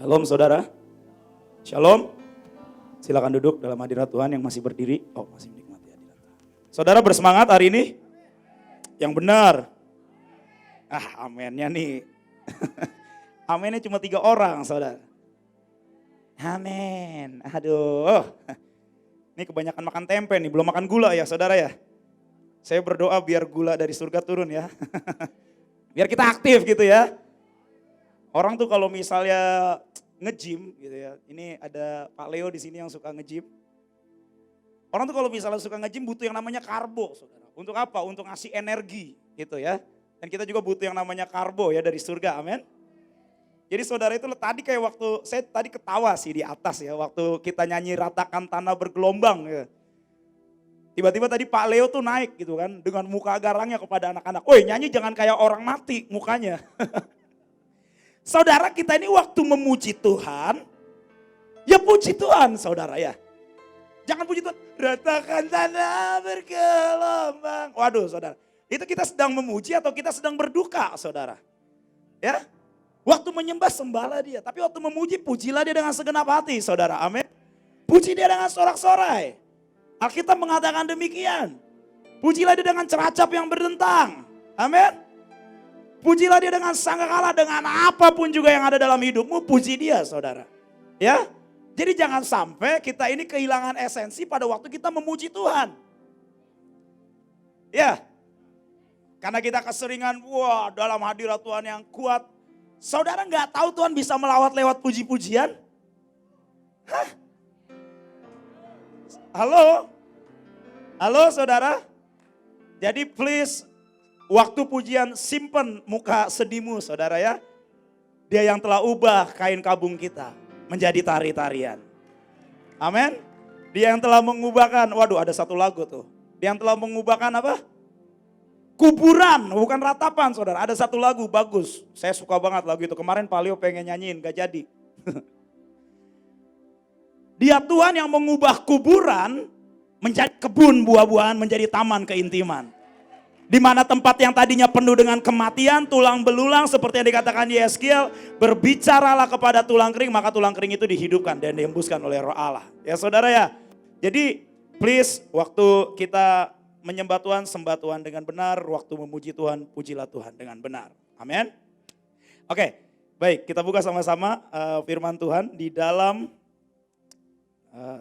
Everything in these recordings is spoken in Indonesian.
Shalom saudara. Shalom. Silakan duduk dalam hadirat Tuhan yang masih berdiri. Oh, masih menikmati hadirat. Saudara bersemangat hari ini? Yang benar. Amennya nih. Amennya cuma 3 orang saudara. Amin. Aduh. Ini kebanyakan makan tempe nih, belum makan gula ya saudara ya. Saya berdoa biar gula dari surga turun ya. Biar kita aktif gitu ya. Orang tuh kalau misalnya nge-gym gitu ya. Ini ada Pak Leo di sini yang suka nge-gym. Orang tuh kalau misalnya suka nge-gym butuh yang namanya karbo, saudara. Untuk apa? Untuk ngasih energi gitu ya. Dan kita juga butuh yang namanya karbo ya dari surga, amin. Jadi saudara itu tadi kayak waktu, saya tadi ketawa sih di atas ya. Waktu kita nyanyi ratakan tanah bergelombang ya. Tiba-tiba tadi Pak Leo tuh naik gitu kan. Dengan muka garangnya kepada anak-anak. Woi nyanyi jangan kayak orang mati mukanya. Saudara kita ini waktu memuji Tuhan, ya puji Tuhan saudara ya. Jangan puji Tuhan, ratakan tanah bergelombang. Waduh saudara, itu kita sedang memuji atau kita sedang berduka saudara. Ya, waktu menyembah sembahlah dia, tapi waktu memuji pujilah dia dengan segenap hati saudara, amin. Puji dia dengan sorak-sorai. Alkitab mengatakan demikian. Pujilah dia dengan ceracap yang berdentang, amin. Pujilah dia dengan sangkakala, dengan apapun juga yang ada dalam hidupmu, puji dia saudara. Ya, jadi jangan sampai kita ini kehilangan esensi pada waktu kita memuji Tuhan. Ya, karena kita keseringan, wah dalam hadirat Tuhan yang kuat. Saudara nggak tahu Tuhan bisa melawat lewat puji-pujian? Hah? Halo? Halo saudara? Jadi please, waktu pujian simpen muka sedihmu saudara ya. Dia yang telah ubah kain kabung kita menjadi tari-tarian. Amin. Dia yang telah mengubahkan, waduh ada satu lagu tuh. Dia yang telah mengubahkan apa? Kuburan, bukan ratapan saudara. Ada satu lagu bagus, saya suka banget lagu itu. Kemarin Pak Leo pengen nyanyiin, gak jadi. Dia Tuhan yang mengubah kuburan menjadi kebun buah-buahan, menjadi taman keintiman. Di mana tempat yang tadinya penuh dengan kematian, tulang belulang seperti yang dikatakan Yeskiel, berbicaralah kepada tulang kering, maka tulang kering itu dihidupkan dan dihembuskan oleh Roh Allah. Ya saudara ya. Jadi please waktu kita menyembah Tuhan, sembah Tuhan dengan benar, waktu memuji Tuhan, pujilah Tuhan dengan benar. Amin. Oke, baik kita buka sama-sama firman Tuhan di dalam,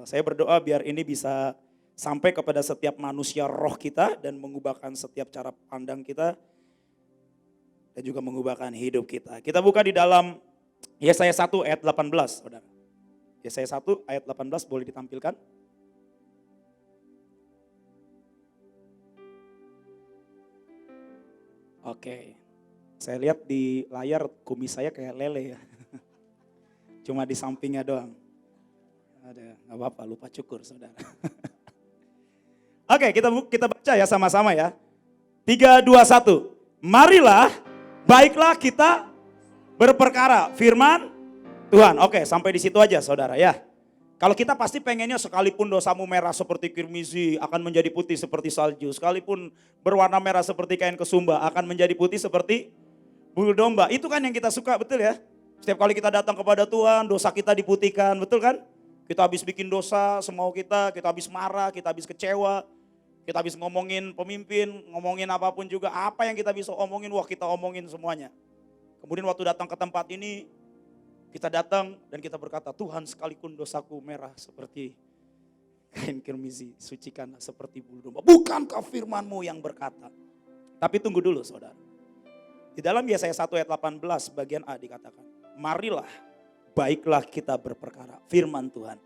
saya berdoa biar ini bisa sampai kepada setiap manusia roh kita dan mengubahkan setiap cara pandang kita dan juga mengubahkan hidup kita. Kita buka di dalam Yesaya 1 ayat 18, saudara. Yesaya 1 ayat 18 boleh ditampilkan. Oke, saya lihat di layar kumis saya kayak lele ya. Cuma di sampingnya doang. Ada, gak apa-apa, lupa cukur saudara. Oke, kita baca ya sama-sama ya. 3, 2, 1. Marilah, baiklah kita berperkara. Firman Tuhan. Oke, sampai di situ aja saudara ya. Kalau kita pasti pengennya sekalipun dosamu merah seperti kirmizi akan menjadi putih seperti salju. Sekalipun berwarna merah seperti kain kesumba akan menjadi putih seperti bulu domba. Itu kan yang kita suka, betul ya. Setiap kali kita datang kepada Tuhan, dosa kita diputihkan, betul kan? Kita habis bikin dosa semau kita habis marah, kita habis kecewa, kita habis ngomongin pemimpin, ngomongin apapun juga, apa yang kita bisa omongin, wah kita omongin semuanya. Kemudian waktu datang ke tempat ini, kita datang dan kita berkata, Tuhan sekalipun dosaku merah seperti kain kirmizi, sucikan seperti bulu domba. Bukankah firman-Mu yang berkata? Tapi tunggu dulu saudara. Di dalam Yesaya 1 ayat 18 bagian A dikatakan, marilah, baiklah kita berperkara, firman Tuhan.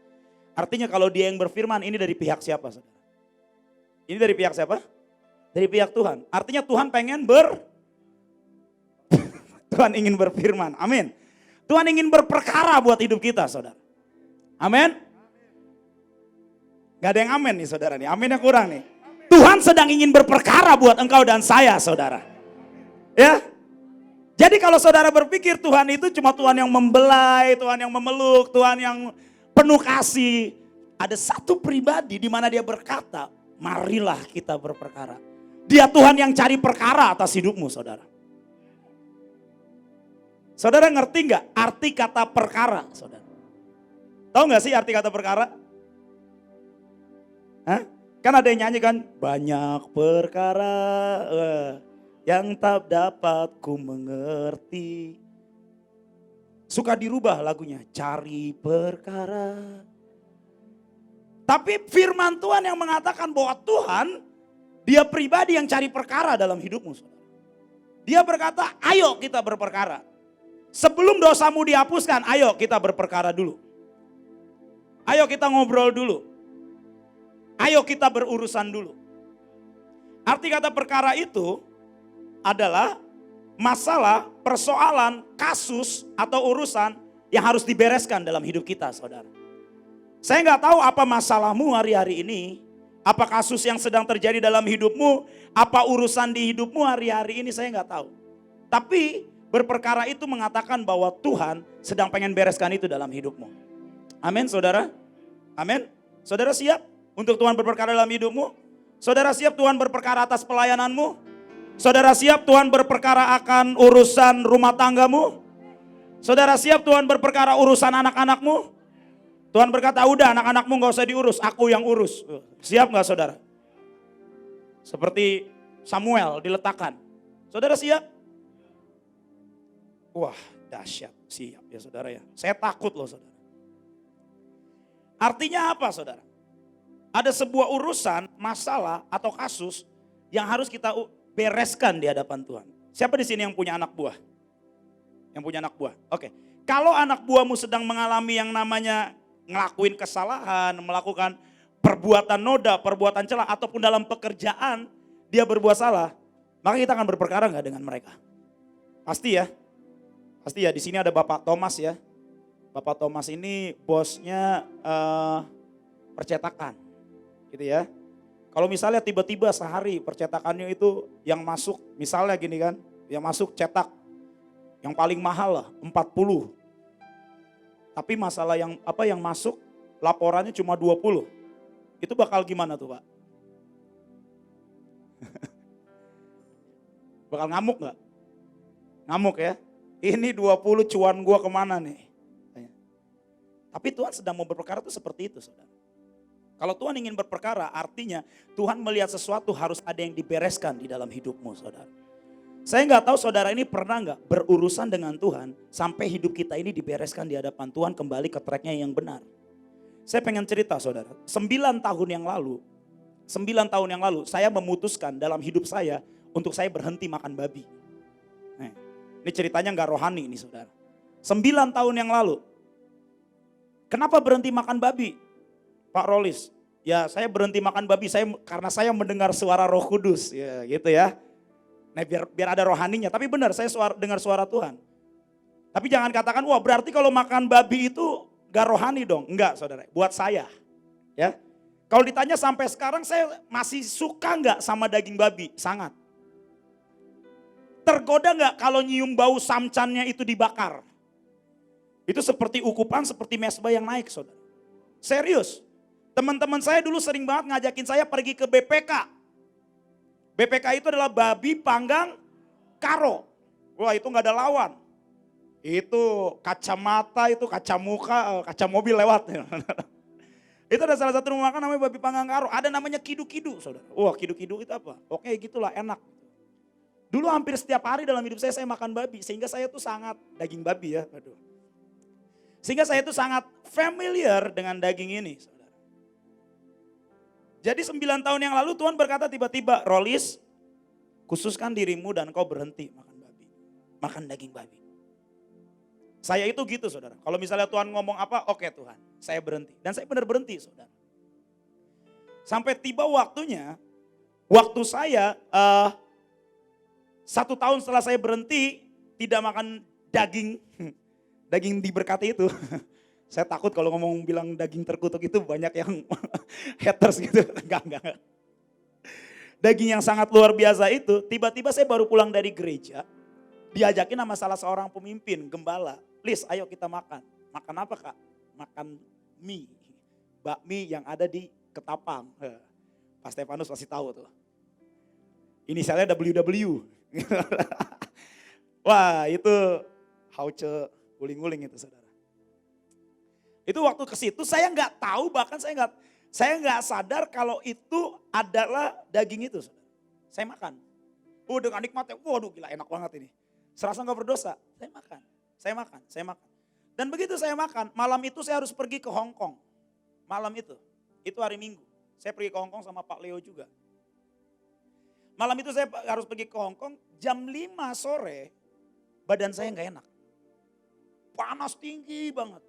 Artinya kalau dia yang berfirman, ini dari pihak siapa saudara? Ini dari pihak siapa? Dari pihak Tuhan. Artinya Tuhan pengen Tuhan ingin berfirman, amin. Tuhan ingin berperkara buat hidup kita saudara. Amin. Gak ada yang amin nih saudara nih, aminnya kurang nih. Tuhan sedang ingin berperkara buat engkau dan saya saudara. Ya. Jadi kalau saudara berpikir Tuhan itu cuma Tuhan yang membelai, Tuhan yang memeluk, Tuhan yang penuh kasih. Ada satu pribadi di mana dia berkata, marilah kita berperkara. Dia Tuhan yang cari perkara atas hidupmu saudara. Saudara ngerti nggak arti kata perkara, saudara? Tahu nggak sih arti kata perkara? Hah? Kan ada yang nyanyi kan, banyak perkara yang tak dapat ku mengerti. Suka dirubah lagunya, cari perkara. Tapi firman Tuhan yang mengatakan bahwa Tuhan, dia pribadi yang cari perkara dalam hidupmu. Saudara. Dia berkata, ayo kita berperkara. Sebelum dosamu dihapuskan, ayo kita berperkara dulu. Ayo kita ngobrol dulu. Ayo kita berurusan dulu. Arti kata perkara itu adalah masalah, persoalan, kasus atau urusan yang harus dibereskan dalam hidup kita, saudara. Saya nggak tahu apa masalahmu hari-hari ini, apa kasus yang sedang terjadi dalam hidupmu, apa urusan di hidupmu hari-hari ini, saya nggak tahu. Tapi berperkara itu mengatakan bahwa Tuhan sedang pengen bereskan itu dalam hidupmu. Amin, saudara. Amin. Saudara siap untuk Tuhan berperkara dalam hidupmu? Saudara siap Tuhan berperkara atas pelayananmu? Saudara siap Tuhan berperkara akan urusan rumah tanggamu? Saudara siap Tuhan berperkara urusan anak-anakmu? Tuhan berkata, udah anak-anakmu gak usah diurus, aku yang urus. Siap gak saudara? Seperti Samuel diletakkan. Saudara siap? Wah dahsyat, siap ya saudara ya. Saya takut loh saudara. Artinya apa saudara? Ada sebuah urusan, masalah atau kasus yang harus kita bereskan di hadapan Tuhan. Siapa di sini yang punya anak buah? Yang punya anak buah? Oke. Kalau anak buahmu sedang mengalami yang namanya ngelakuin kesalahan, melakukan perbuatan noda, perbuatan celah, ataupun dalam pekerjaan dia berbuat salah, maka kita akan berperkara nggak dengan mereka? Pasti ya. Pasti ya, di sini ada Bapak Thomas ya. Bapak Thomas ini bosnya percetakan, gitu ya. Kalau misalnya tiba-tiba sehari percetakannya itu yang masuk, misalnya gini kan, yang masuk cetak, yang paling mahal lah 40. Tapi masalah yang masuk laporannya cuma 20. Itu bakal gimana tuh Pak? Bakal ngamuk gak? Ngamuk ya. Ini 20 cuan gua kemana nih? Tapi Tuhan sedang mau berperkara itu seperti itu saudara. Kalau Tuhan ingin berperkara artinya Tuhan melihat sesuatu harus ada yang dibereskan di dalam hidupmu saudara. Saya nggak tahu saudara ini pernah nggak berurusan dengan Tuhan sampai hidup kita ini dibereskan di hadapan Tuhan kembali ke tracknya yang benar. Saya pengen cerita saudara, 9 tahun yang lalu saya memutuskan dalam hidup saya untuk saya berhenti makan babi. Nih, ini ceritanya nggak rohani ini saudara. 9 tahun yang lalu. Kenapa berhenti makan babi? Pak Rolis, ya saya berhenti makan babi karena saya mendengar suara Roh Kudus, ya gitu ya. Nah biar ada rohaninya, tapi benar saya dengar suara Tuhan. Tapi jangan katakan, wah berarti kalau makan babi itu gak rohani dong. Enggak saudara, buat saya. Ya, kalau ditanya sampai sekarang saya masih suka gak sama daging babi? Sangat. Tergoda gak kalau nyium bau samcannya itu dibakar? Itu seperti ukupan, seperti mesbah yang naik saudara. Serius. Teman-teman saya dulu sering banget ngajakin saya pergi ke BPK. BPK itu adalah babi panggang karo. Wah itu gak ada lawan. Itu kacamata, itu kaca muka, kaca mobil lewat. Itu ada salah satu rumah makan namanya babi panggang karo. Ada namanya kidu-kidu saudara. Wah kidu-kidu itu apa? Oke gitulah enak. Dulu hampir setiap hari dalam hidup saya makan babi. Sehingga saya tuh sangat daging babi ya. Aduh. Sehingga saya tuh sangat familiar dengan daging ini saudara. Jadi 9 tahun yang lalu Tuhan berkata tiba-tiba, Rolis, khususkan dirimu dan kau berhenti makan babi. Makan daging babi. Saya itu gitu saudara. Kalau misalnya Tuhan ngomong apa, oke Tuhan, saya berhenti. Dan saya benar berhenti saudara. Sampai tiba waktunya, waktu saya 1 tahun setelah saya berhenti tidak makan daging, daging diberkati itu. Saya takut kalau ngomong bilang daging terkutuk itu banyak yang haters gitu. Enggak. Daging yang sangat luar biasa itu, tiba-tiba saya baru pulang dari gereja. Diajakin sama salah seorang pemimpin, gembala. Lis, ayo kita makan. Makan apa kak? Makan mie. Bakmi yang ada di Ketapang. Pak Stefanus pasti tahu tuh. Inisialnya WW. Wah itu Hauce, guling-guling itu saudara. Itu waktu ke situ saya nggak tahu, bahkan saya nggak sadar kalau itu adalah daging itu saudara. Saya makan. Dengan nikmatnya, waduh gila enak banget ini. Serasa nggak berdosa, saya makan. Dan begitu saya makan, malam itu saya harus pergi ke Hong Kong. Malam itu hari Minggu. Saya pergi ke Hong Kong sama Pak Leo juga. Malam itu saya harus pergi ke Hong Kong, jam 5 sore, badan saya nggak enak. Panas tinggi banget.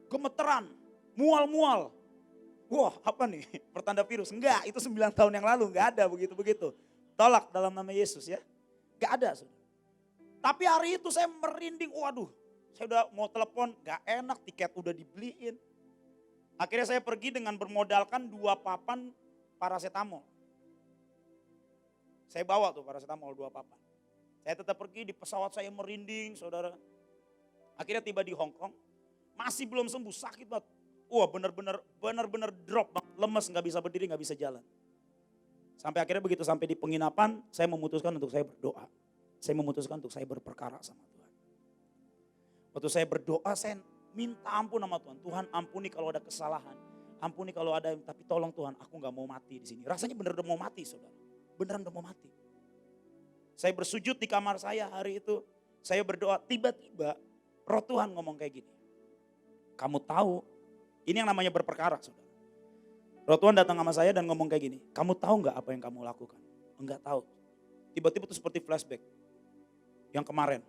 Gemeteran, mual-mual. Wah apa nih, pertanda virus? Enggak, itu 9 tahun yang lalu, enggak ada begitu-begitu. Tolak dalam nama Yesus ya. Enggak ada. Saudara. Tapi hari itu saya merinding, waduh. Saya udah mau telepon, enggak enak, tiket udah dibeliin. Akhirnya saya pergi dengan bermodalkan 2 papan paracetamol. Saya bawa tuh paracetamol 2 papan. Saya tetap pergi, di pesawat saya merinding saudara. Akhirnya tiba di Hong Kong, masih belum sembuh, sakit banget. Wah benar-benar drop, lemes, gak bisa berdiri, gak bisa jalan. Sampai akhirnya begitu sampai di penginapan, saya memutuskan untuk saya berdoa. Saya memutuskan untuk saya berperkara sama Tuhan. Waktu saya berdoa, saya minta ampun sama Tuhan. Tuhan ampuni kalau ada kesalahan. Ampuni kalau ada, tapi tolong Tuhan, aku gak mau mati di sini. Rasanya benar udah mau mati saudara. Beneran udah mau mati. Saya bersujud di kamar saya hari itu. Saya berdoa, tiba-tiba roh Tuhan ngomong kayak gini. Kamu tahu, ini yang namanya berperkara saudara. Roh Tuhan datang sama saya dan ngomong kayak gini. Kamu tahu gak apa yang kamu lakukan? Enggak tahu. Tiba-tiba itu seperti flashback. Yang kemarin,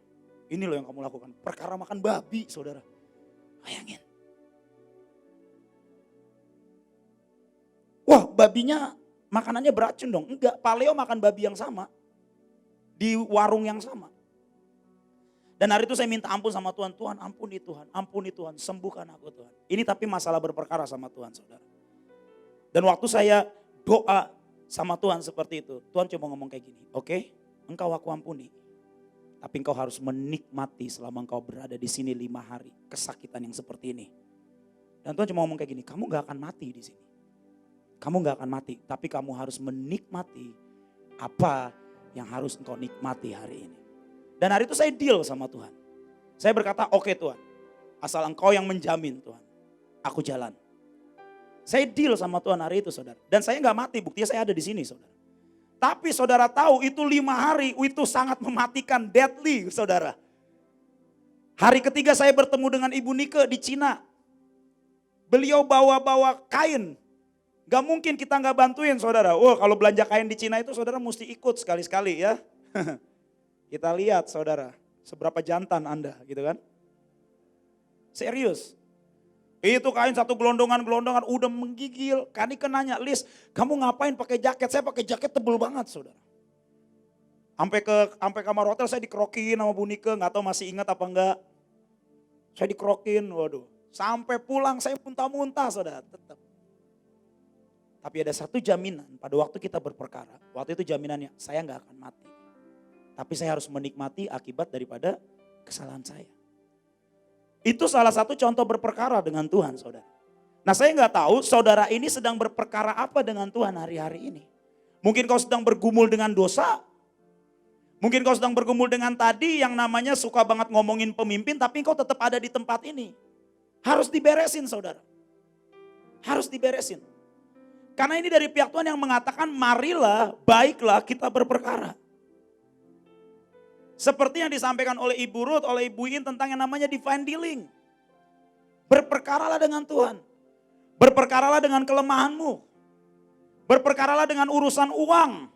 ini loh yang kamu lakukan. Perkara makan babi saudara. Bayangin. Wah babinya makanannya beracun dong. Enggak, Pak Leo makan babi yang sama. Di warung yang sama. Dan hari itu saya minta ampun sama Tuhan. Tuhan ampuni Tuhan, sembuhkan aku Tuhan. Ini tapi masalah berperkara sama Tuhan saudara. Dan waktu saya doa sama Tuhan seperti itu. Tuhan cuma ngomong kayak gini. Oke, engkau aku ampuni. Tapi engkau harus menikmati selama engkau berada di sini 5 hari. Kesakitan yang seperti ini. Dan Tuhan cuma ngomong kayak gini. Kamu gak akan mati di sini. Kamu gak akan mati. Tapi kamu harus menikmati apa yang harus engkau nikmati hari ini. Dan hari itu saya deal sama Tuhan. Saya berkata, oke Tuhan, asal engkau yang menjamin Tuhan, aku jalan. Saya deal sama Tuhan hari itu saudara. Dan saya gak mati, buktinya saya ada di sini saudara. Tapi saudara tahu itu 5 hari itu sangat mematikan, deadly saudara. Hari ketiga saya bertemu dengan Ibu Nike di Cina. Beliau bawa-bawa kain. Gak mungkin kita gak bantuin saudara. Wah kalau belanja kain di Cina itu saudara mesti ikut sekali-sekali ya. Kita lihat saudara, seberapa jantan Anda gitu kan. Serius. Itu kain satu gelondongan udah menggigil. Kanike nanya, Lis kamu ngapain pakai jaket? Saya pakai jaket tebel banget saudara. Sampai kamar hotel saya dikerokin sama Bu Nike, gak tahu masih ingat apa enggak. Saya dikerokin, waduh. Sampai pulang saya muntah-muntah saudara, tetap. Tapi ada satu jaminan pada waktu kita berperkara. Waktu itu jaminannya, saya gak akan mati. Tapi saya harus menikmati akibat daripada kesalahan saya. Itu salah satu contoh berperkara dengan Tuhan saudara. Nah saya gak tahu saudara ini sedang berperkara apa dengan Tuhan hari-hari ini. Mungkin kau sedang bergumul dengan dosa. Mungkin kau sedang bergumul dengan tadi yang namanya suka banget ngomongin pemimpin. Tapi kau tetap ada di tempat ini. Harus diberesin saudara. Harus diberesin. Karena ini dari pihak Tuhan yang mengatakan marilah, baiklah kita berperkara. Seperti yang disampaikan oleh Ibu Ruth, oleh Ibu In tentang yang namanya divine dealing. Berperkaralah dengan Tuhan. Berperkaralah dengan kelemahanmu. Berperkaralah dengan urusan uang.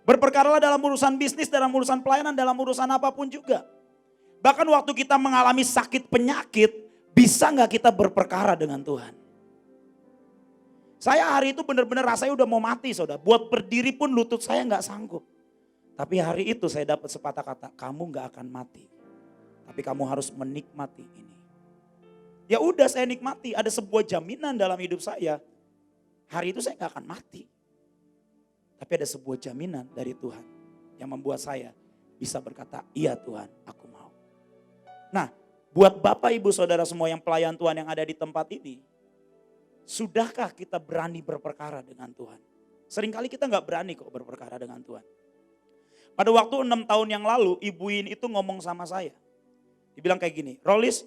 Berperkaralah dalam urusan bisnis, dalam urusan pelayanan, dalam urusan apapun juga. Bahkan waktu kita mengalami sakit penyakit, bisa gak kita berperkara dengan Tuhan? Saya hari itu benar-benar rasanya udah mau mati saudara. Buat berdiri pun lutut saya gak sanggup. Tapi hari itu saya dapat sepatah kata, kamu gak akan mati. Tapi kamu harus menikmati ini. Ya udah saya nikmati, ada sebuah jaminan dalam hidup saya. Hari itu saya gak akan mati. Tapi ada sebuah jaminan dari Tuhan yang membuat saya bisa berkata, iya Tuhan aku mau. Nah buat Bapak Ibu Saudara semua yang pelayan Tuhan yang ada di tempat ini. Sudahkah kita berani berperkara dengan Tuhan? Seringkali kita gak berani kok berperkara dengan Tuhan. Pada waktu 6 tahun yang lalu Ibu In itu ngomong sama saya. Dia bilang kayak gini, Rolis,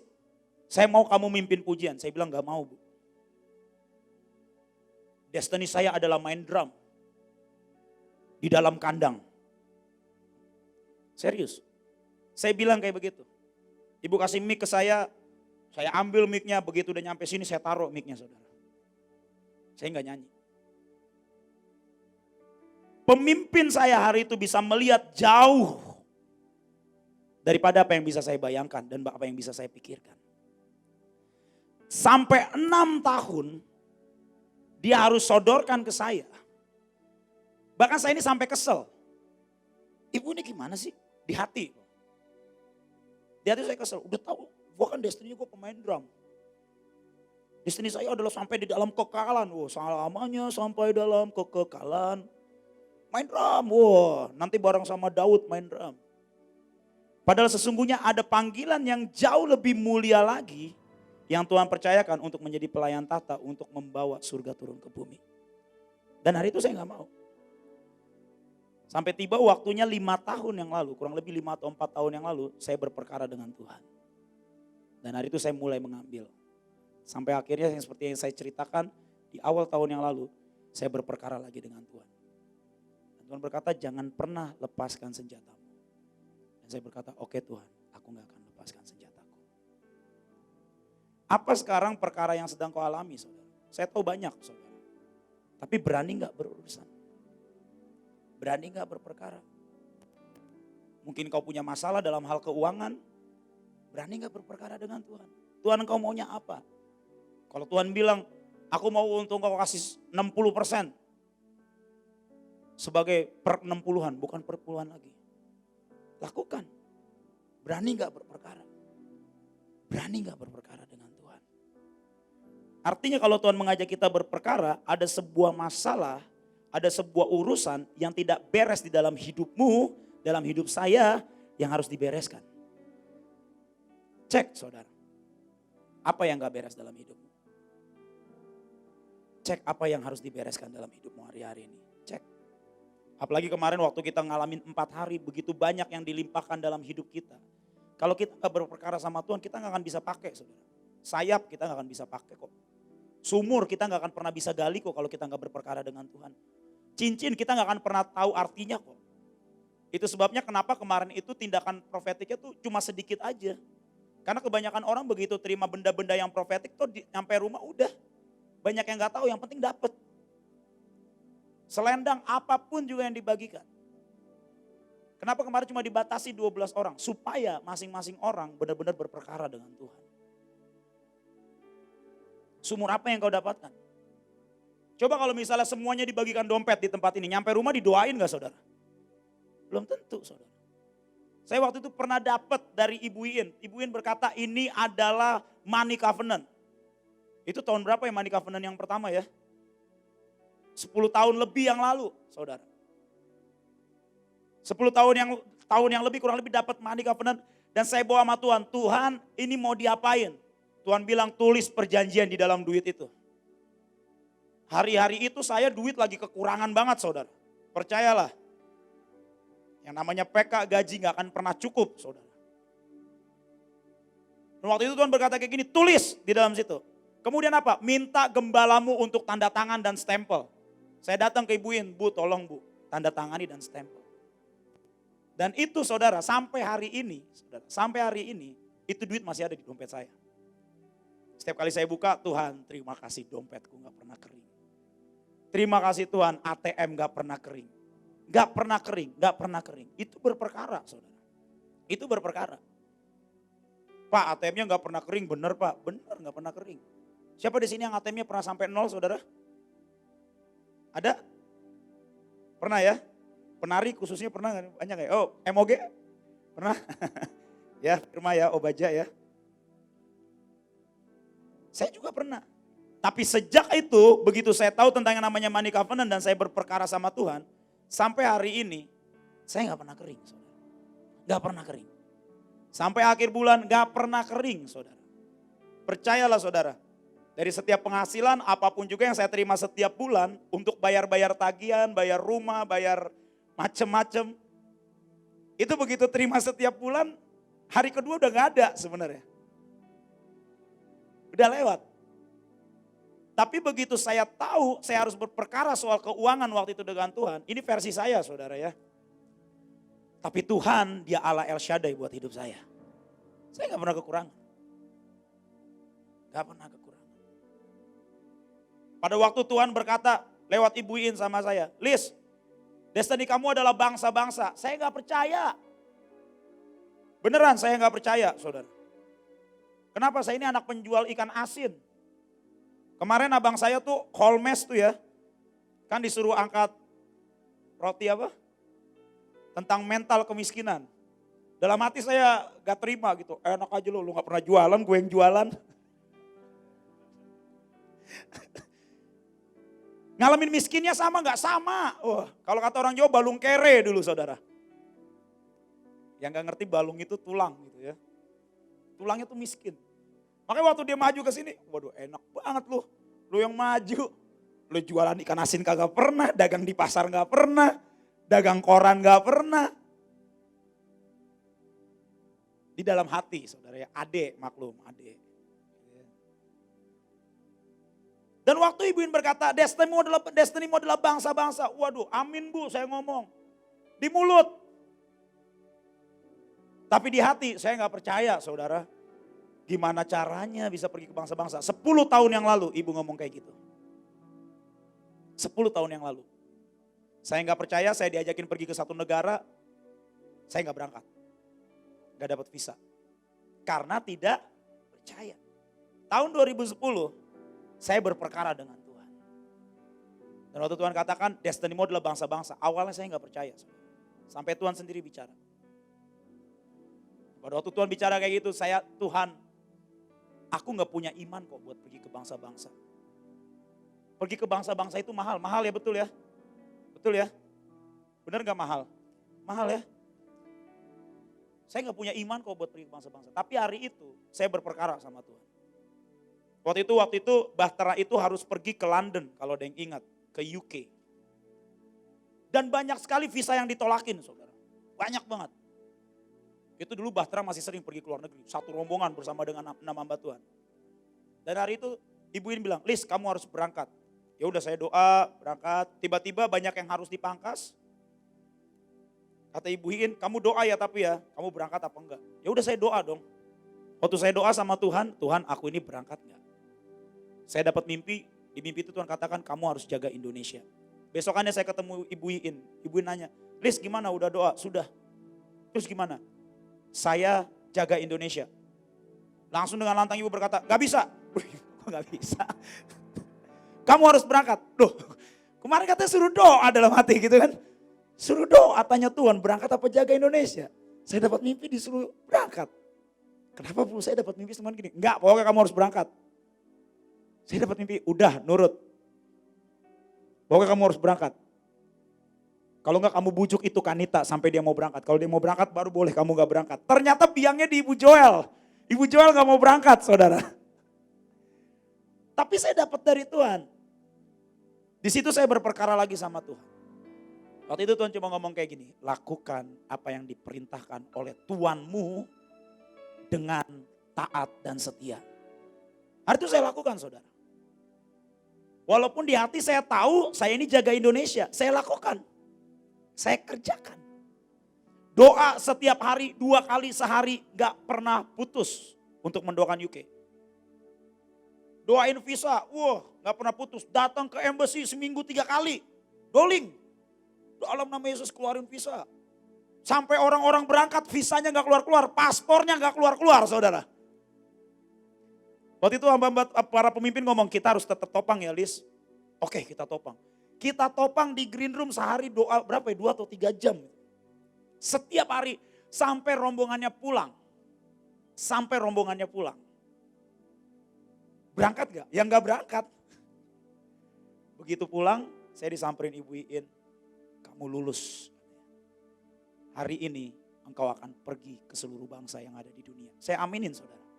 saya mau kamu mimpin pujian. Saya bilang gak mau, Bu. Destiny saya adalah main drum di dalam kandang. Serius. Saya bilang kayak begitu. Ibu kasih mic ke saya ambil mic-nya, begitu udah nyampe sini saya taruh mic-nya, saudara. Saya gak nyanyi. Pemimpin saya hari itu bisa melihat jauh daripada apa yang bisa saya bayangkan dan apa yang bisa saya pikirkan. Sampai 6 tahun dia harus sodorkan ke saya. Bahkan saya ini sampai kesel. Ibu ini gimana sih? Di hati. Di hati saya kesel. Udah tahu, gua kan destiny gue pemain drum. Destiny saya adalah sampai di dalam kekekalan. Wah, selamanya sampai dalam kekekalan. Main drum, wah nanti bareng sama Daud main drum. Padahal sesungguhnya ada panggilan yang jauh lebih mulia lagi yang Tuhan percayakan untuk menjadi pelayan tahta, untuk membawa surga turun ke bumi. Dan hari itu saya gak mau. Sampai tiba waktunya 5 tahun yang lalu, kurang lebih 5 atau 4 tahun yang lalu, saya berperkara dengan Tuhan. Dan hari itu saya mulai mengambil. Sampai akhirnya yang seperti yang saya ceritakan di awal tahun yang lalu, saya berperkara lagi dengan Tuhan. Tuhan berkata jangan pernah lepaskan senjatamu. Dan saya berkata oke Tuhan, aku gak akan lepaskan senjataku. Apa sekarang perkara yang sedang kau alami saudara? Saya tahu banyak saudara. Tapi berani gak berurusan? Berani gak berperkara? Mungkin kau punya masalah dalam hal keuangan. Berani gak berperkara dengan Tuhan? Tuhan kau maunya apa? Kalau Tuhan bilang aku mau untung kau kasih 60%. Sebagai per 60-an, bukan per puluhan lagi. Lakukan. Berani gak berperkara? Berani gak berperkara dengan Tuhan? Artinya kalau Tuhan mengajak kita berperkara, ada sebuah masalah, ada sebuah urusan yang tidak beres di dalam hidupmu, dalam hidup saya, yang harus dibereskan. Cek saudara. Apa yang gak beres dalam hidupmu? Cek apa yang harus dibereskan dalam hidupmu hari-hari ini. Cek. Apalagi kemarin waktu kita ngalamin 4 hari, begitu banyak yang dilimpahkan dalam hidup kita. Kalau kita gak berperkara sama Tuhan, kita gak akan bisa pakai saudara. Sayap kita gak akan bisa pakai kok. Sumur kita gak akan pernah bisa gali kok kalau kita gak berperkara dengan Tuhan. Cincin kita gak akan pernah tahu artinya kok. Itu sebabnya kenapa kemarin itu tindakan profetiknya tuh cuma sedikit aja. Karena kebanyakan orang begitu terima benda-benda yang profetik tuh nyampe rumah udah. Banyak yang gak tahu, yang penting dapet. Selendang apapun juga yang dibagikan. Kenapa kemarin cuma dibatasi 12 orang? Supaya masing-masing orang benar-benar berperkara dengan Tuhan. Sumur apa yang kau dapatkan? Coba kalau misalnya semuanya dibagikan dompet di tempat ini, nyampe rumah didoain gak saudara? Belum tentu saudara. Saya waktu itu pernah dapat dari Ibu Iin. Ibu Iin berkata ini adalah money covenant. Itu tahun berapa ya money covenant yang pertama ya? 10 tahun lebih yang lalu, saudara. 10 tahun yang lebih kurang lebih dapat money covenant dan saya bawa sama Tuhan. Tuhan, ini mau diapain? Tuhan bilang tulis perjanjian di dalam duit itu. Hari-hari itu saya duit lagi kekurangan banget, saudara. Percayalah. Yang namanya PK gaji gak akan pernah cukup, saudara. Dan waktu itu Tuhan berkata kayak gini, tulis di dalam situ. Kemudian apa? Minta gembalamu untuk tanda tangan dan stempel. Saya datang ke Ibu Iin, Bu tolong Bu, tanda tangani dan stempel. Dan itu saudara, sampai hari ini, itu duit masih ada di dompet saya. Setiap kali saya buka, Tuhan terima kasih dompetku gak pernah kering. Terima kasih Tuhan ATM gak pernah kering. Gak pernah kering. Itu berperkara saudara. Itu berperkara. Pak ATM-nya gak pernah kering, bener Pak? Bener gak pernah kering. Siapa di sini yang ATM-nya pernah sampai 0 saudara? Ada? Pernah ya? Penari khususnya pernah gak? Banyak ya? Oh MOG? Pernah? Ya Firma ya, Obaja ya. Saya juga pernah. Tapi sejak itu, begitu saya tahu tentang yang namanya money covenant dan saya berperkara sama Tuhan, sampai hari ini, saya gak pernah kering saudara. Gak pernah kering. Sampai akhir bulan gak pernah kering saudara. Percayalah saudara. Dari setiap penghasilan, apapun juga yang saya terima setiap bulan, untuk bayar-bayar tagihan, bayar rumah, bayar macem-macem. Itu begitu terima setiap bulan, Hari kedua udah gak ada sebenarnya. Udah lewat. Tapi begitu saya tahu saya harus berperkara soal keuangan waktu itu dengan Tuhan. Ini versi saya saudara ya. Tapi Tuhan dia Allah El Shaddai buat hidup saya. Saya gak pernah kekurangan. Gak pernah kekurangan. Pada waktu Tuhan berkata lewat Ibu In sama saya. Lis, destiny kamu adalah bangsa-bangsa. Saya gak percaya. Beneran saya gak percaya saudara. Kenapa? Saya ini anak penjual ikan asin. Kemarin abang saya tuh Holmes tuh ya. Kan disuruh angkat roti apa? Tentang mental kemiskinan. Dalam hati saya gak terima gitu. Enak aja lu gak pernah jualan, gue yang jualan. Ngalamin miskinnya sama gak sama? Wah, kalau kata orang Jawa balung kere dulu saudara. Yang gak ngerti balung itu tulang gitu ya. Tulangnya tuh miskin. Makanya waktu dia maju ke sini, waduh enak banget lu. Lu yang maju. Lu jualan ikan asin kagak pernah, dagang di pasar gak pernah, dagang koran gak pernah. Di dalam hati saudara ya, ade maklum, ade. Dan waktu Ibu In berkata, destinimu adalah bangsa-bangsa. Waduh, amin Bu, saya ngomong. Di mulut. Tapi di hati, saya gak percaya saudara. Gimana caranya bisa pergi ke bangsa-bangsa. 10 tahun yang lalu Ibu ngomong kayak gitu. 10 tahun yang lalu. Saya gak percaya, saya diajakin pergi ke satu negara. Saya gak berangkat. Gak dapat visa. Karena tidak percaya. Tahun 2010, saya berperkara dengan Tuhan. Dan waktu Tuhan katakan, destinimu adalah bangsa-bangsa. Awalnya saya gak percaya. Sampai Tuhan sendiri bicara. Pada waktu Tuhan bicara kayak gitu, Tuhan, aku gak punya iman kok buat pergi ke bangsa-bangsa. Pergi ke bangsa-bangsa itu mahal. Mahal ya, betul ya? Betul ya? Bener gak mahal? Mahal ya? Saya gak punya iman kok buat pergi ke bangsa-bangsa. Tapi hari itu saya berperkara sama Tuhan. Waktu itu Bahtera itu harus pergi ke London kalau ada yang ingat. Ke UK. Dan banyak sekali visa yang ditolakin saudara. Banyak banget. Itu dulu Bahtera masih sering pergi ke luar negeri. Satu rombongan bersama dengan 6 hamba Tuhan. Dan hari itu Ibu In bilang, Lis kamu harus berangkat. Ya udah saya doa berangkat. Tiba-tiba banyak yang harus dipangkas. Kata Ibu In, kamu doa ya tapi ya. Kamu berangkat apa enggak? Ya udah saya doa dong. Waktu saya doa sama Tuhan, Tuhan aku ini berangkat enggak? Saya dapat mimpi. Di mimpi itu Tuhan katakan kamu harus jaga Indonesia. Besokannya saya ketemu Ibu In. Ibu In nanya, Lis gimana udah doa? Sudah. Terus gimana? Saya jaga Indonesia. Langsung dengan lantang Ibu berkata, gak bisa. Kok gak bisa? Kamu harus berangkat. Loh, kemarin katanya suruh doa dalam hati gitu kan. Suruh doa, tanya Tuhan berangkat apa jaga Indonesia. Saya dapat mimpi disuruh berangkat. Kenapa Bu saya dapat mimpi teman gini? Enggak, pokoknya kamu harus berangkat. Saya dapat mimpi, udah nurut. Pokoknya kamu harus berangkat. Kalau enggak kamu bujuk itu Kanita sampai dia mau berangkat. Kalau dia mau berangkat baru boleh kamu enggak berangkat. Ternyata biangnya di Ibu Joel. Ibu Joel enggak mau berangkat saudara. Tapi saya dapat dari Tuhan. Di situ saya berperkara lagi sama Tuhan. Waktu itu Tuhan cuma ngomong kayak gini. Lakukan apa yang diperintahkan oleh Tuhanmu dengan taat dan setia. Hari itu saya lakukan saudara. Walaupun di hati saya tahu saya ini jaga Indonesia. Saya lakukan. Saya kerjakan. Doa setiap hari 2 kali sehari gak pernah putus untuk mendoakan UK. Doain visa, gak pernah putus. Datang ke embassy seminggu 3 kali. Doling. Dalam nama Yesus keluarin visa. Sampai orang-orang berangkat visanya gak keluar-keluar. Paspornya gak keluar-keluar saudara. Waktu itu para pemimpin ngomong kita harus tetap topang ya Lis. Oke kita topang. Kita topang di green room sehari doa berapa ya 2 atau 3 jam. Setiap hari sampai rombongannya pulang. Sampai rombongannya pulang. Berangkat gak? Yang gak berangkat. Begitu pulang saya disamperin Ibu In. Kamu lulus. Hari ini engkau akan pergi ke seluruh bangsa yang ada di dunia. Saya aminin saudara.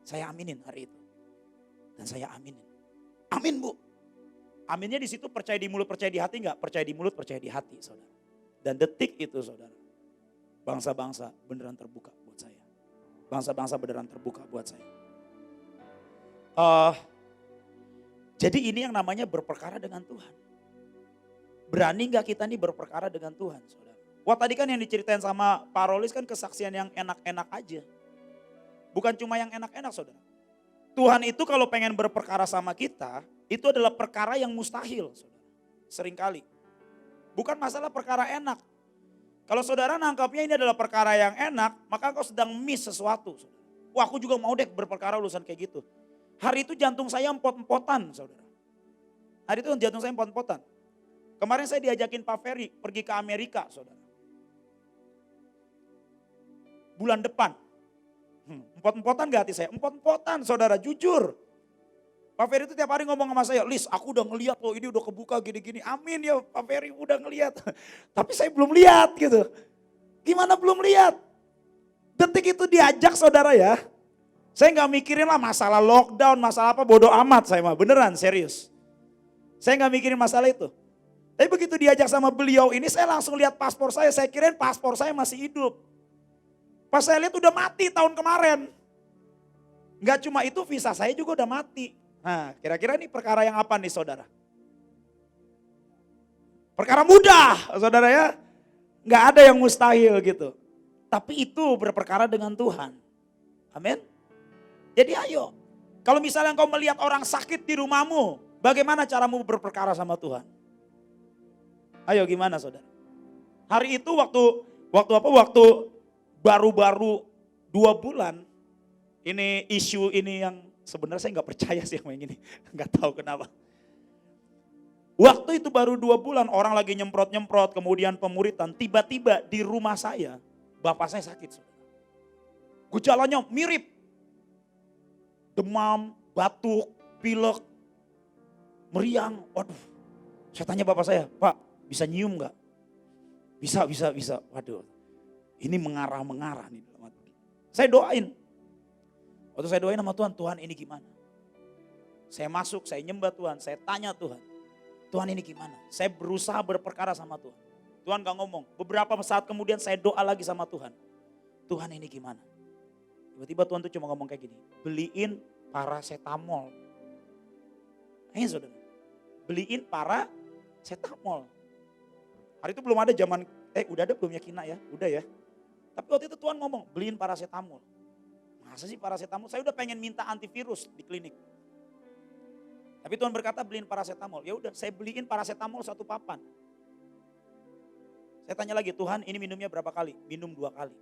Saya aminin hari itu. Dan saya aminin. Amin Bu. Aminnya di situ percaya di mulut, percaya di hati enggak? Percaya di mulut, percaya di hati saudara. Dan detik itu saudara. Bangsa-bangsa beneran terbuka buat saya. Bangsa-bangsa beneran terbuka buat saya. Eh, jadi ini yang namanya berperkara dengan Tuhan. Berani gak kita nih berperkara dengan Tuhan, saudara? Wah tadi kan yang diceritain sama Pak Rolis kan kesaksian yang enak-enak aja. Bukan cuma yang enak-enak, saudara. Tuhan itu kalau pengen berperkara sama kita, itu adalah perkara yang mustahil, saudara. Seringkali. Bukan masalah perkara enak. Kalau saudara nangkapnya ini adalah perkara yang enak, maka kau sedang miss sesuatu, saudara. Wah aku juga mau deh berperkara urusan kayak gitu. Hari itu jantung saya empot-empotan, saudara. Hari itu jantung saya empot-empotan. Kemarin saya diajakin Pak Ferry pergi ke Amerika, saudara. Bulan depan. Empot-empotan gak hati saya? Empot-empotan, saudara, jujur. Pak Ferry itu tiap hari ngomong sama saya, Lis aku udah ngeliat loh ini udah kebuka gini-gini. Amin ya Pak Ferry udah ngeliat. Tapi saya belum lihat gitu. Gimana belum lihat? Detik itu diajak saudara ya. Saya gak mikirin lah masalah lockdown, masalah apa, bodoh amat saya mah. Beneran, serius. Saya gak mikirin masalah itu. Tapi begitu diajak sama beliau ini saya langsung lihat paspor saya kirain paspor saya masih hidup. Pas saya lihat udah mati tahun kemarin. Gak cuma itu visa saya juga udah mati. Nah kira-kira ini perkara yang apa nih saudara? Perkara mudah saudara ya. Gak ada yang mustahil gitu. Tapi itu berperkara dengan Tuhan. Amin. Jadi ayo. Kalau misalnya engkau melihat orang sakit di rumahmu. Bagaimana caramu berperkara sama Tuhan? Ayo gimana saudara? Hari itu waktu baru-baru 2 bulan. Ini isu ini yang sebenarnya saya gak percaya sih yang ini. Gak tahu kenapa. Waktu itu baru 2 bulan orang lagi nyemprot-nyemprot kemudian pemuritan. Tiba-tiba di rumah saya bapak saya sakit. Gejalanya mirip. Demam, batuk, pilek, meriang. Waduh saya tanya bapak saya, Pak bisa nyium gak? Bisa. Waduh ini mengarah-mengarah nih. Saya doain. Waktu saya doain sama Tuhan, Tuhan ini gimana? Saya masuk, saya nyembah Tuhan, saya tanya Tuhan. Tuhan ini gimana? Saya berusaha berperkara sama Tuhan. Tuhan gak ngomong. Beberapa saat kemudian saya doa lagi sama Tuhan. Tuhan ini gimana? Tiba-tiba Tuhan tuh cuma ngomong kayak gini. Beliin paracetamol. Ayo saudara. Beliin paracetamol. Hari itu belum ada zaman, udah ada belum ya Kina ya? Udah ya. Tapi waktu itu Tuhan ngomong, beliin paracetamol. Masa sih paracetamol? Saya udah pengen minta antivirus di klinik. Tapi Tuhan berkata beliin paracetamol. Ya udah, saya beliin paracetamol 1 papan. Saya tanya lagi, Tuhan ini minumnya berapa kali? Minum 2 kali.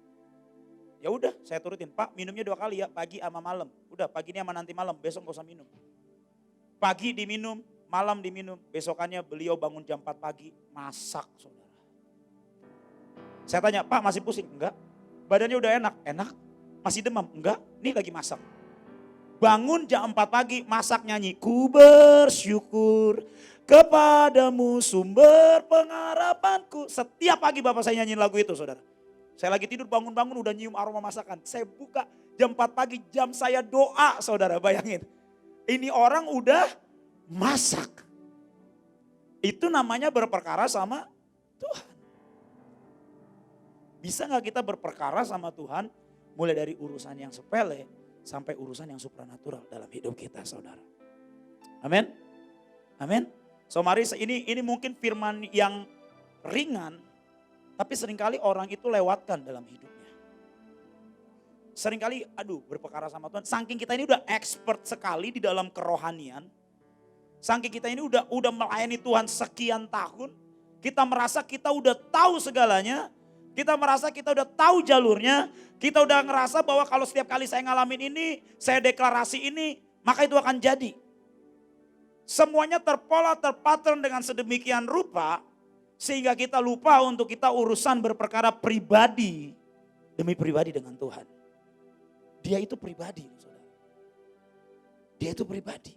Ya udah, saya turutin. Pak, minumnya 2 kali ya, pagi sama malam. Udah, pagi ini sama nanti malam, besok gak usah minum. Pagi diminum, malam diminum. Besokannya beliau bangun jam 4 pagi, masak saudara. Saya tanya, Pak masih pusing? Enggak. Badannya udah enak? Enak. Masih demam? Enggak. Nih lagi masak. Bangun jam 4 pagi, masak nyanyi. Ku bersyukur kepadamu sumber pengharapanku. Setiap pagi bapak saya nyanyiin lagu itu saudara. Saya lagi tidur bangun-bangun udah nyium aroma masakan. Saya buka jam 4 pagi, jam saya doa saudara, bayangin. Ini orang udah masak. Itu namanya berperkara sama Tuhan. Bisa gak kita berperkara sama Tuhan mulai dari urusan yang sepele sampai urusan yang supranatural dalam hidup kita saudara. Amin. Amin. So mari ini mungkin firman yang ringan tapi seringkali orang itu lewatkan dalam hidupnya. Seringkali berperkara sama Tuhan. Saking kita ini udah expert sekali di dalam kerohanian. Saking kita ini udah melayani Tuhan sekian tahun. Kita merasa kita udah tahu segalanya. Kita merasa kita udah tahu jalurnya. Kita udah ngerasa bahwa kalau setiap kali saya ngalamin ini, saya deklarasi ini, maka itu akan jadi. Semuanya terpola, terpattern dengan sedemikian rupa, sehingga kita lupa untuk kita urusan berperkara pribadi demi pribadi dengan Tuhan. Dia itu pribadi, saudara. Dia itu pribadi.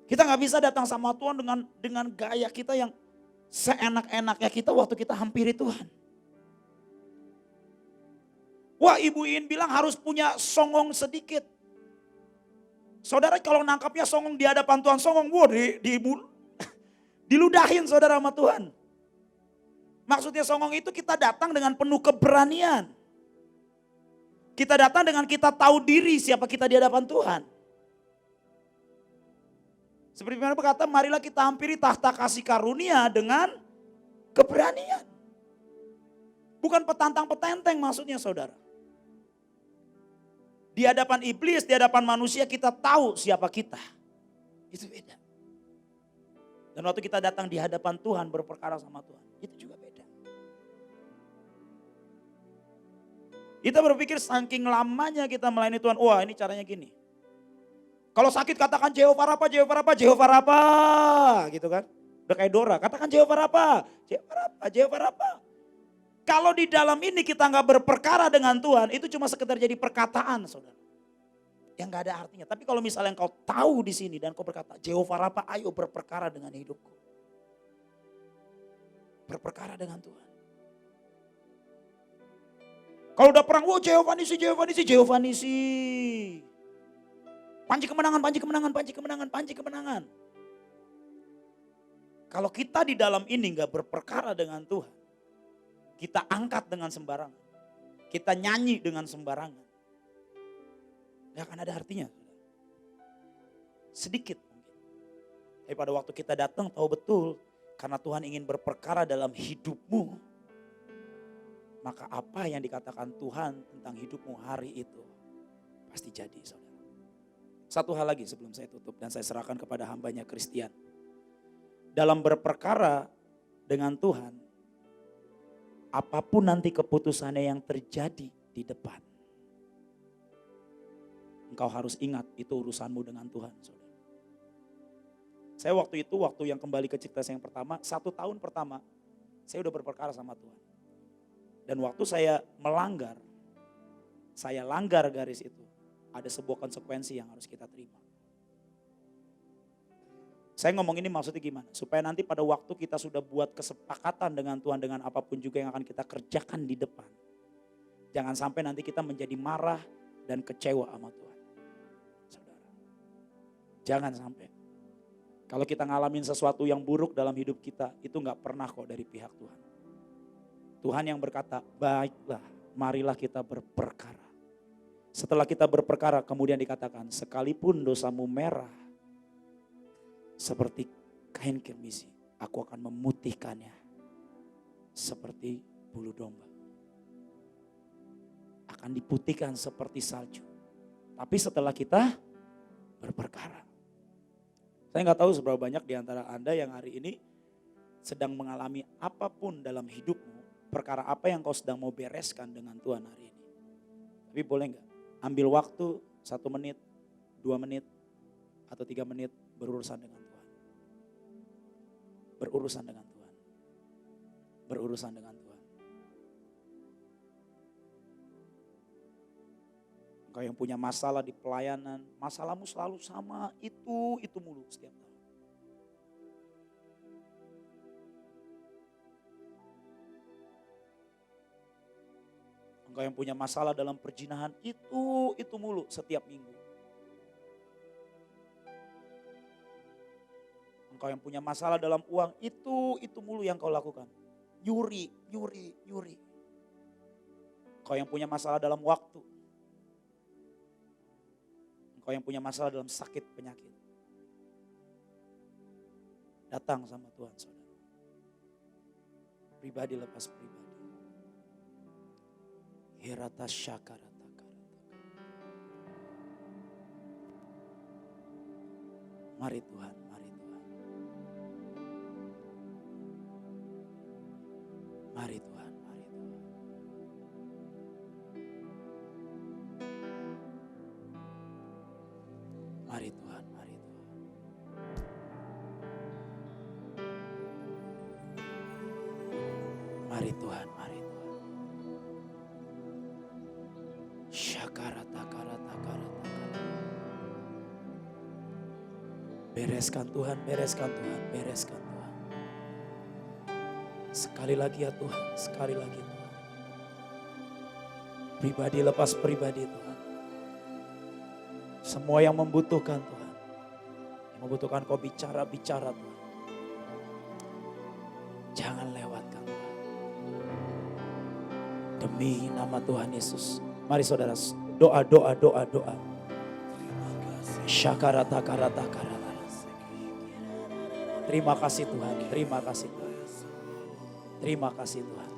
Kita nggak bisa datang sama Tuhan dengan gaya kita yang seenak-enaknya kita waktu kita hampiri Tuhan. Wah Ibu In bilang harus punya songong sedikit. Saudara kalau nangkapnya songong di hadapan Tuhan, songong. Wah diludahin saudara sama Tuhan. Maksudnya songong itu kita datang dengan penuh keberanian. Kita datang dengan kita tahu diri siapa kita di hadapan Tuhan. Seperti mana berkata, marilah kita hampiri tahta kasih karunia dengan keberanian. Bukan petantang-petenteng maksudnya saudara. Di hadapan iblis, di hadapan manusia kita tahu siapa kita. Itu beda. Dan waktu kita datang di hadapan Tuhan berperkara sama Tuhan, itu juga beda. Kita berpikir saking lamanya kita melayani Tuhan, wah ini caranya gini. Kalau sakit katakan Jehovah Rafa, Jehovah Rafa, Jehovah Rafa, gitu kan. Udah kayak Dora, katakan Jehovah Rafa, Jehovah Rafa, Jehovah Rafa. Kalau di dalam ini kita nggak berperkara dengan Tuhan, itu cuma sekedar jadi perkataan saudara. Yang nggak ada artinya. Tapi kalau misalnya engkau tahu di sini dan kau berkata, Jehovah Rafa, ayo berperkara dengan hidupku. Berperkara dengan Tuhan. Kalau udah perang, oh Jehovah Nisi, Jehovah Nisi, Jehovah Nisi. Panji kemenangan, panji kemenangan, panji kemenangan, panji kemenangan. Kalau kita di dalam ini nggak berperkara dengan Tuhan, kita angkat dengan sembarangan, kita nyanyi dengan sembarangan, nggak akan ada artinya. Sedikit mungkin. Tapi pada waktu kita datang tahu betul, karena Tuhan ingin berperkara dalam hidupmu, maka apa yang dikatakan Tuhan tentang hidupmu hari itu pasti jadi saudara. Satu hal lagi sebelum saya tutup dan saya serahkan kepada hambanya Christian. Dalam berperkara dengan Tuhan, apapun nanti keputusannya yang terjadi di depan, engkau harus ingat itu urusanmu dengan Tuhan saudara. Saya waktu yang kembali ke cerita saya yang pertama, 1 tahun pertama saya udah berperkara sama Tuhan. Dan waktu saya langgar garis itu, ada sebuah konsekuensi yang harus kita terima. Saya ngomong ini maksudnya gimana? Supaya nanti pada waktu kita sudah buat kesepakatan dengan Tuhan, dengan apapun juga yang akan kita kerjakan di depan, jangan sampai nanti kita menjadi marah dan kecewa sama Tuhan. Saudara, jangan sampai. Kalau kita ngalamin sesuatu yang buruk dalam hidup kita, itu gak pernah kok dari pihak Tuhan. Tuhan yang berkata, baiklah, marilah kita berperkara. Setelah kita berperkara, kemudian dikatakan, sekalipun dosamu merah, seperti kain kirmisi, aku akan memutihkannya seperti bulu domba. Akan diputihkan seperti salju. Tapi setelah kita berperkara. Saya gak tahu seberapa banyak di antara Anda yang hari ini sedang mengalami apapun dalam hidupmu. Perkara apa yang kau sedang mau bereskan dengan Tuhan hari ini. Tapi boleh gak ambil waktu 1 menit, 2 menit, atau 3 menit berurusan dengan Tuhan. Berurusan dengan Tuhan. Berurusan dengan Tuhan. Engkau yang punya masalah di pelayanan, masalahmu selalu sama, itu mulu setiap tahun. Engkau yang punya masalah dalam perjinahan, itu mulu setiap minggu. Engkau yang punya masalah dalam uang, itu mulu yang kau lakukan. Nyuri. Engkau yang punya masalah dalam waktu. Engkau yang punya masalah dalam sakit penyakit. Datang sama Tuhan saudara. Pribadi lepas pribadi. Hirata syakarata karata. Mari Tuhan, mari Tuhan. Mari Tuhan, mari Tuhan. Mari Tuhan, mari Tuhan. Mari Tuhan, mari Tuhan. Syakarata karata karata. Bereskan Tuhan, bereskan Tuhan, bereskan Tuhan. Sekali lagi ya Tuhan, sekali lagi Tuhan. Pribadi lepas pribadi Tuhan. Semua yang membutuhkan Tuhan. Yang membutuhkan kau bicara Tuhan. Jangan lewatkan Tuhan. Demi nama Tuhan Yesus, Mari saudara, doa, doa, doa, doa. Syakarata karata karata. Terima kasih Tuhan, terima kasih Tuhan. Terima kasih Tuhan.